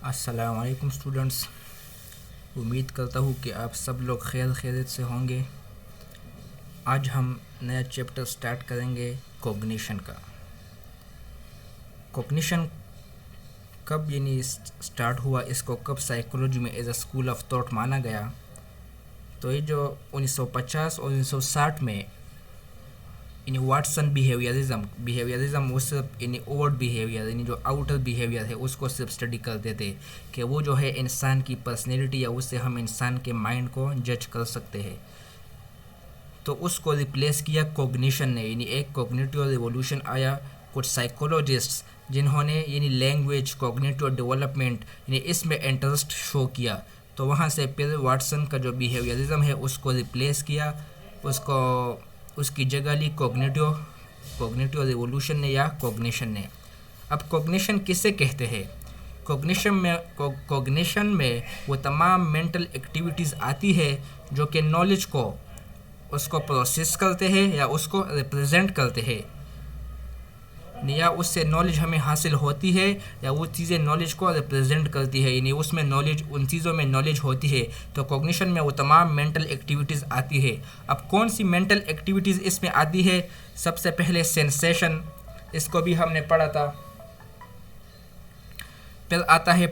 अस्सलाम वालेकुम स्टूडेंट्स। उम्मीद करता हूँ कि आप सब लोग खैर खैरियत से होंगे। आज हम नया चैप्टर स्टार्ट करेंगे कॉग्निशन का। कॉग्निशन कब स्टार्ट हुआ, इसको कब साइकोलॉजी में as a school of thought माना गया, तो ये जो 1950 और 1960 में वाटसन बिहेवियरिज्म वो सिर्फ ओवर्ट बिहेवियर जो आउटर बिहेवियर है उसको सिर्फ स्टडी करते थे कि वो जो है इंसान की पर्सनैलिटी या उससे हम इंसान के माइंड को जज कर सकते हैं। तो उसको रिप्लेस किया कॉग्निशन ने, एक कॉग्निटिव रिवोल्यूशन आया। कुछ साइकोलॉजिस्ट्स जिन्होंने लैंग्वेज कॉग्निटिव डेवलपमेंट इसमें इंटरेस्ट शो किया, तो वहाँ से फिर वाटसन का जो बिहेवियरिज्म है उसको रिप्लेस किया, उसको उसकी जगह ली कॉग्निटिव रिवोल्यूशन ने या कॉग्निशन ने। अब कॉग्निशन किसे कहते हैं? कॉग्निशन में वो तमाम मेंटल एक्टिविटीज़ आती है जो कि नॉलेज को उसको प्रोसेस करते हैं या उसको रिप्रेजेंट करते हैं, या उससे नॉलेज हमें हासिल होती है या वो चीज़ें नॉलेज को रिप्रेजेंट करती है, उसमें नॉलेज, उन चीज़ों में नॉलेज होती है। तो कॉग्निशन में वो तमाम मेंटल एक्टिविटीज़ आती है। अब कौन सी मेंटल एक्टिविटीज़ इसमें आती है? सबसे पहले सेंसेशन, इसको भी हमने पढ़ा था। फिर आता है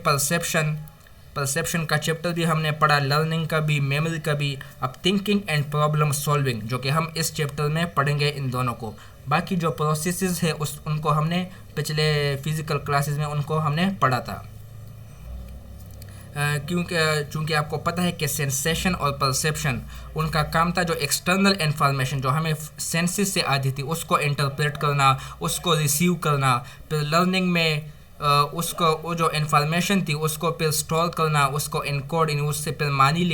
परसेप्शन का चैप्टर भी हमने पढ़ा, लर्निंग का भी, मेमोरी का भी। अब थिंकिंग एंड प्रॉब्लम सॉल्विंग, जो कि हम इस चैप्टर में पढ़ेंगे इन दोनों को। बाकी जो प्रोसेसेस है उनको हमने पिछले फिज़िकल क्लासेस में उनको हमने पढ़ा था। चूँकि आपको पता है कि सेंसेशन और परसेप्शन उनका काम था जो एक्सटर्नल इन्फॉर्मेशन जो हमें सेंसेस से आती थी उसको इंटरप्रेट करना, उसको रिसीव करना। फिर लर्निंग में उसको वो जो इन्फॉर्मेशन थी उसको फिर स्टोर करना, उसको इनकोड उससे फिर मानी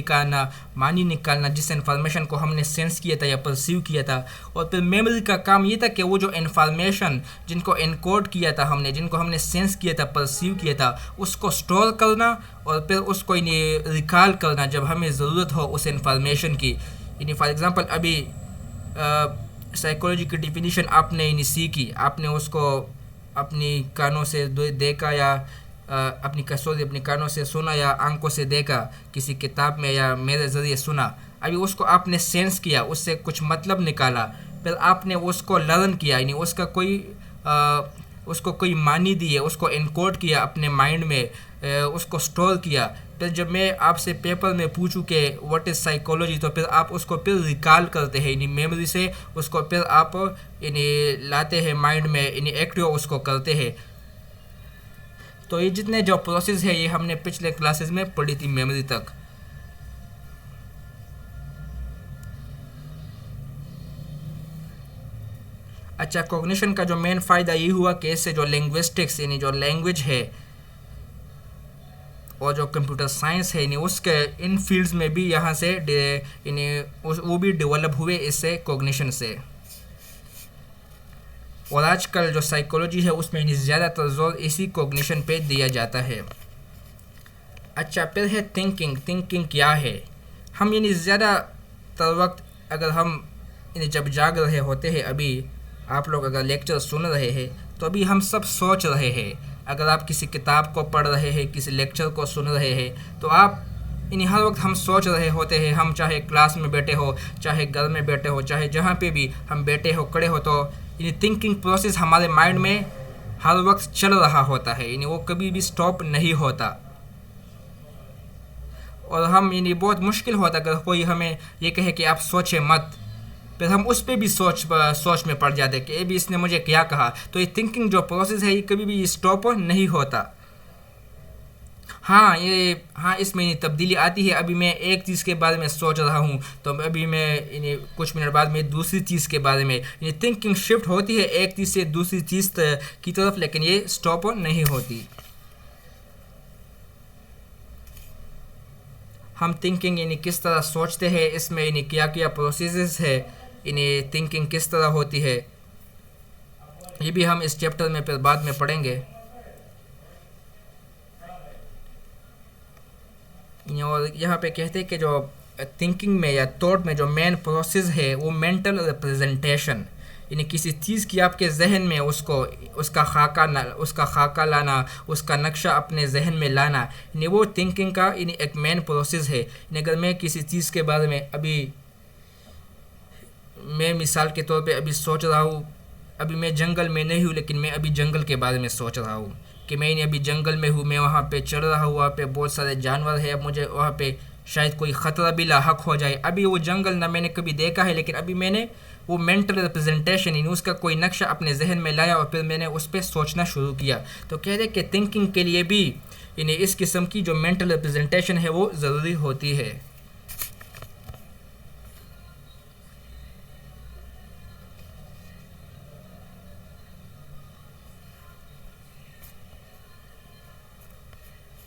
निकालना जिस इन्फॉर्मेशन को हमने सेंस किया था या परसीव किया था। और फिर मेमोरी का काम ये था कि वो जो इन्फॉर्मेशन जिनको इनकोड किया था हमने, जिनको हमने सेंस किया था, परसीव किया था, उसको स्टोर करना और फिर उसको रिकॉल करना जब हमें ज़रूरत हो उस इन्फॉर्मेशन की। फॉर एग्ज़ाम्पल अभी साइकोलॉजी की डिफिनीशन आपने सीखी, आपने उसको अपनी कानों से देखा या अपनी कानों से सुना या आंखों से देखा किसी किताब में या मेरे ज़रिए सुना। अभी उसको आपने सेंस किया, उससे कुछ मतलब निकाला, फिर आपने उसको लर्न किया, उसको कोई मानी दी है, उसको इनकोड किया अपने माइंड में, उसको स्टोर किया। फिर जब मैं आपसे पेपर में पूछूं कि व्हाट इज़ साइकोलॉजी, तो फिर आप उसको फिर रिकॉल करते हैं मेमोरी से, उसको फिर आप लाते हैं माइंड में, एक्टिव उसको करते हैं। तो ये जितने जो प्रोसेस है ये हमने पिछले क्लासेस में पढ़ी थी मेमोरी तक। अच्छा, कॉग्निशन का जो मेन फ़ायदा ये हुआ कि इससे जो लिंग्विस्टिक्स जो लैंग्वेज है और जो कंप्यूटर साइंस है उसके इन फील्ड्स में भी यहाँ से वो भी डेवलप हुए इससे, कॉग्निशन से। और आजकल जो साइकोलॉजी है उसमें ज़्यादातर जोर इसी कॉग्निशन पे दिया जाता है। अच्छा, फिर है थिंकिंग क्या है? हम ज़्यादातर वक्त अगर हम जब जाग रहे होते हैं, अभी आप लोग अगर लेक्चर सुन रहे हैं तो अभी हम सब सोच रहे हैं। अगर आप किसी किताब को पढ़ रहे हैं, किसी लेक्चर को सुन रहे हैं, तो आप हर वक्त हम सोच रहे होते हैं। हम चाहे क्लास में बैठे हो, चाहे घर में बैठे हो, चाहे जहाँ पे भी हम बैठे हो, खड़े हो, तो थिंकिंग प्रोसेस हमारे माइंड में हर वक्त चल रहा होता है, वो कभी भी स्टॉप नहीं होता। और हम बहुत मुश्किल होता अगर कोई हमें ये कहे कि आप सोचे मत, फिर हम उस पर भी सोच में पड़ जाते कि भी इसने मुझे क्या कहा। तो ये थिंकिंग जो प्रोसेस है ये कभी भी स्टॉप नहीं होता। हाँ, इसमें तब्दीली आती है। अभी मैं एक चीज़ के बारे में सोच रहा हूँ तो अभी मैं कुछ मिनट बाद में दूसरी चीज़ के बारे में थिंकिंग शिफ्ट होती है एक चीज़ से दूसरी चीज़ की तरफ, लेकिन ये स्टॉप नहीं होती। हम थिंकिंग किस तरह सोचते हैं, इसमें क्या क्या प्रोसेसेस है, थिंकिंग किस तरह होती है, ये भी हम इस चैप्टर में फिर बाद में पढ़ेंगे। और यहाँ पे कहते हैं कि जो थिंकिंग में या थॉट में जो मेन प्रोसेस है वो मेंटल रिप्रेजेंटेशन, यानी किसी चीज़ की आपके जहन में उसको उसका खाका लाना, उसका नक्शा अपने जहन में लाना, यानी वो थिंकिंग का यानी एक मेन प्रोसेस है। यानी अगर मैं किसी चीज़ के बारे में अभी मैं मिसाल के तौर पे अभी सोच रहा हूँ, अभी मैं जंगल में नहीं हूँ लेकिन मैं अभी जंगल के बारे में सोच रहा हूँ कि मैं अभी जंगल में हूँ, मैं वहाँ पे चढ़ रहा हूँ, वहाँ पे बहुत सारे जानवर है, अब मुझे वहाँ पे शायद कोई ख़तरा भी लाहक हो जाए। अभी वो जंगल ना मैंने कभी देखा है, लेकिन अभी मैंने वो मेंटल रिप्रेजेंटेशन यानी उसका कोई नक्शा अपने जहन में लाया और फिर मैंने उस पर सोचना शुरू किया। तो कह रहे कि थिंकिंग के लिए भी यानी इस किस्म की जो मेंटल रिप्रेजेंटेशन है वो ज़रूरी होती है।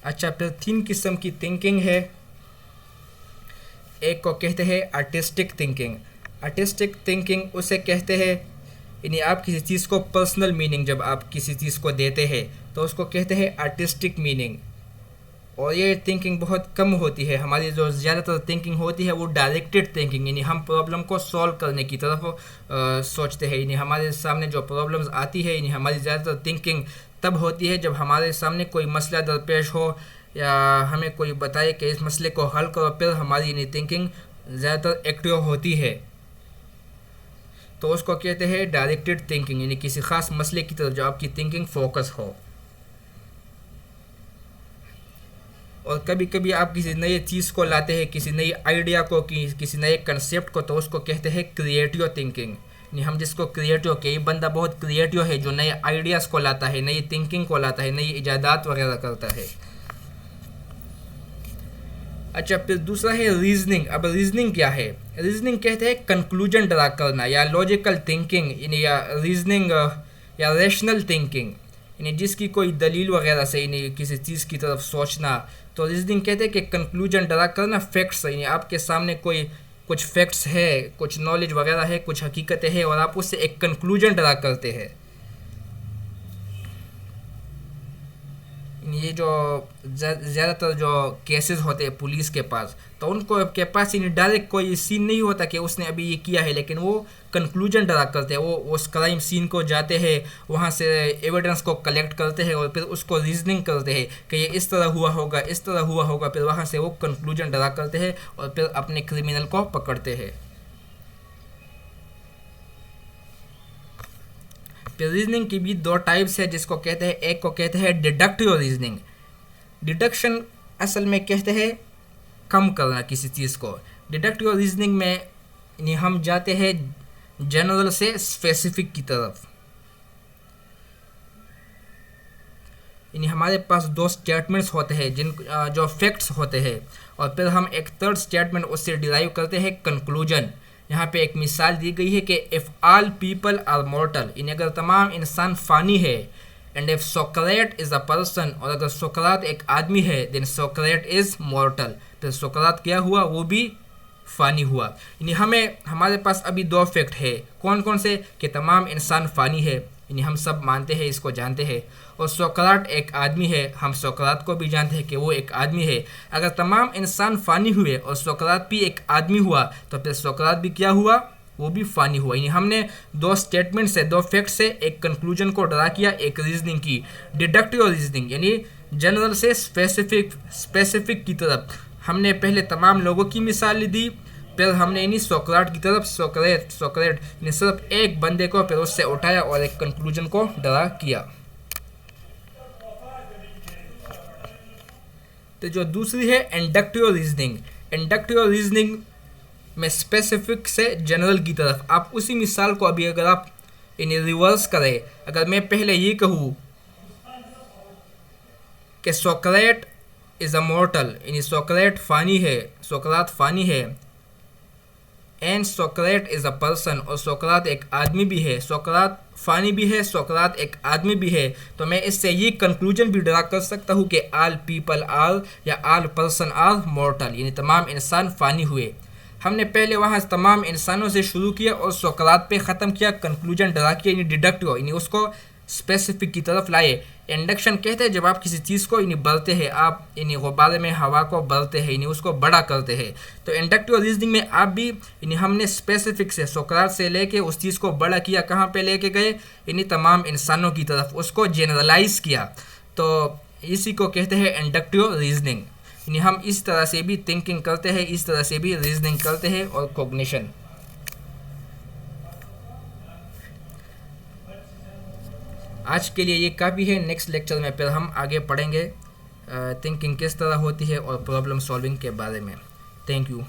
अच्छा, फिर 3 किस्म की थिंकिंग है। एक को कहते हैं आर्टिस्टिक थिंकिंग। आर्टिस्टिक थिंकिंग उसे कहते हैं यानी आप किसी चीज़ को पर्सनल मीनिंग जब आप किसी चीज़ को देते हैं तो उसको कहते हैं आर्टिस्टिक मीनिंग। और ये थिंकिंग बहुत कम होती है। हमारी जो ज़्यादातर थिंकिंग होती है वो डायरेक्टेड थिंकिंग यानी हम प्रॉब्लम को सॉल्व करने की तरफ सोचते हैं। यानी हमारे सामने जो प्रॉब्लम्स आती है यानी हमारी ज़्यादातर थिंकिंग तब होती है जब हमारे सामने कोई मसला दरपेश हो या हमें कोई बताए कि इस मसले को हल करो, फिर हमारी यानी थिंकिंग ज़्यादातर एक्टिव होती है। तो उसको कहते हैं डायरेक्टेड थिंकिंग यानी किसी ख़ास मसले की तरफ जो आपकी थिंकिंग फोकस हो। और कभी कभी आप किसी नई चीज़ को लाते हैं, किसी नई आइडिया को, किसी नए कंसेप्ट को, तो उसको कहते हैं क्रिएटिव थिंकिंग। यानी हम जिसको क्रिएटिव के ये बंदा बहुत क्रिएटिव है जो नए आइडियाज़ को लाता है, नई थिंकिंग को लाता है, नई इजादात वगैरह करता है। अच्छा, फिर दूसरा है रीजनिंग। अब रीजनिंग क्या है? रीजनिंग कहते हैं कंक्लूजन ड्रा करना या लॉजिकल थिंकिंग यानी या रीजनिंग या रैशनल थिंकिंग यानी जिसकी कोई दलील वगैरह से यानी किसी चीज़ की तरफ सोचना। तो रीजनिंग कहते हैं कि कंक्लूजन ड्रा करना, फैक्ट्स यानी आपके सामने कोई कुछ फैक्ट्स है, कुछ नॉलेज वगैरह है, कुछ हकीकतें हैं और आप उससे एक कंक्लूजन ड्रा करते हैं। ये जो ज़्यादातर जो केसेस होते हैं पुलिस के पास, तो उनको के पास इन डायरेक्ट कोई सीन नहीं होता कि उसने अभी ये किया है, लेकिन वो कंक्लूजन ड्रा करते हैं। वो उस क्राइम सीन को जाते हैं, वहाँ से एविडेंस को कलेक्ट करते हैं और फिर उसको रीजनिंग करते हैं कि ये इस तरह हुआ होगा, इस तरह हुआ होगा। फिर वहाँ से वो कंक्लूजन ड्रा करते हैं और फिर अपने क्रिमिनल को पकड़ते हैं। फिर रीजनिंग की भी 2 टाइप्स है जिसको कहते हैं, एक को कहते हैं डिडक्टिव रीजनिंग। डिडक्शन असल में कहते हैं कम करना किसी चीज़ को। डिडक्टिव रीजनिंग में यानी हम जाते हैं जनरल से स्पेसिफिक की तरफ। यानी हमारे पास 2 स्टेटमेंट्स होते हैं जिन जो फैक्ट्स होते हैं और फिर हम एक थर्ड स्टेटमेंट उससे डिराइव करते हैं कंक्लूजन। यहाँ पे एक मिसाल दी गई है कि if all people are mortal, यानी अगर तमाम इंसान फ़ानी है, and if Socrates is a person, और अगर सोक्रात एक आदमी है, देन सोक्रेट इज़ मॉर्टल, तो सोक्रात क्या हुआ? वो भी फ़ानी हुआ। यानी हमारे पास अभी 2 फैक्ट है। कौन कौन से? कि तमाम इंसान फ़ानी है, यानी हम सब मानते हैं, इसको जानते हैं, और सोक्रात एक आदमी है, हम सोक्रात को भी जानते हैं कि वो एक आदमी है। अगर तमाम इंसान फ़ानी हुए और सोक्रात भी एक आदमी हुआ तो फिर सोक्रात भी क्या हुआ? वो भी फ़ानी हुआ। यानी हमने 2 स्टेटमेंट से, 2 फैक्ट से एक कंक्लूजन को ड्रा किया, एक रीजनिंग की। डिडक्टिव रीजनिंग यानी जनरल से स्पेसिफिक की तरफ। हमने पहले तमाम लोगों की मिसाल दी, फिर हमने यानी सोक्राट की तरफ सोक्रेट यानी सिर्फ एक बंदे को फिर उससे उठाया और एक कंक्लूजन को ड्रा किया। तो जो दूसरी है इंडक्टिव रीजनिंग। इंडक्टिव रीजनिंग में स्पेसिफिक से जनरल की तरफ। आप उसी मिसाल को अभी अगर आप इन्हें रिवर्स करें, अगर मैं पहले ये कहूँ कि सोक्रेट इज़ अ मॉर्टल, यानी सोक्रेट फ़ानी है, सोक्रात फ़ानी है, एंड सोक्रेट इज़ अ पर्सन, और सोक्रात एक आदमी भी है, सोक्रात फ़ानी भी है, सोक्रात एक आदमी भी है, तो मैं इससे ये कंक्लूजन भी ड्रा कर सकता हूँ कि ऑल पीपल आर या ऑल पर्सन आर मॉर्टल, यानी तमाम इंसान फ़ानी हुए। हमने पहले वहाँ तमाम इंसानों से शुरू किया और सोक्रात पे ख़त्म किया, कंक्लूजन ड्रा किया, यानी डिडक्टिव, यानी उसको स्पेसिफिक की तरफ लाए इंडक्शन कहते हैं जब आप किसी चीज़ को यानी बढ़ते हैं, आप यानी गुब्बारे में हवा को बढ़ते हैं यानी उसको बड़ा करते हैं। तो इंडक्टिव रीजनिंग में आप भी यानी हमने स्पेसिफिक से सोक्रात से लेके उस चीज़ को बड़ा किया, कहाँ पे लेके गए, यानी तमाम इंसानों की तरफ, उसको जनरलाइज किया। तो इसी को कहते हैं इंडक्टिव रीजनिंग। यानी हम इस तरह से भी थिंकिंग करते हैं, इस तरह से भी रीजनिंग करते हैं और कॉग्निशन। आज के लिए ये काफ़ी है। नेक्स्ट लेक्चर में फिर हम आगे पढ़ेंगे थिंकिंग किस तरह होती है और प्रॉब्लम सॉल्विंग के बारे में। Thank you.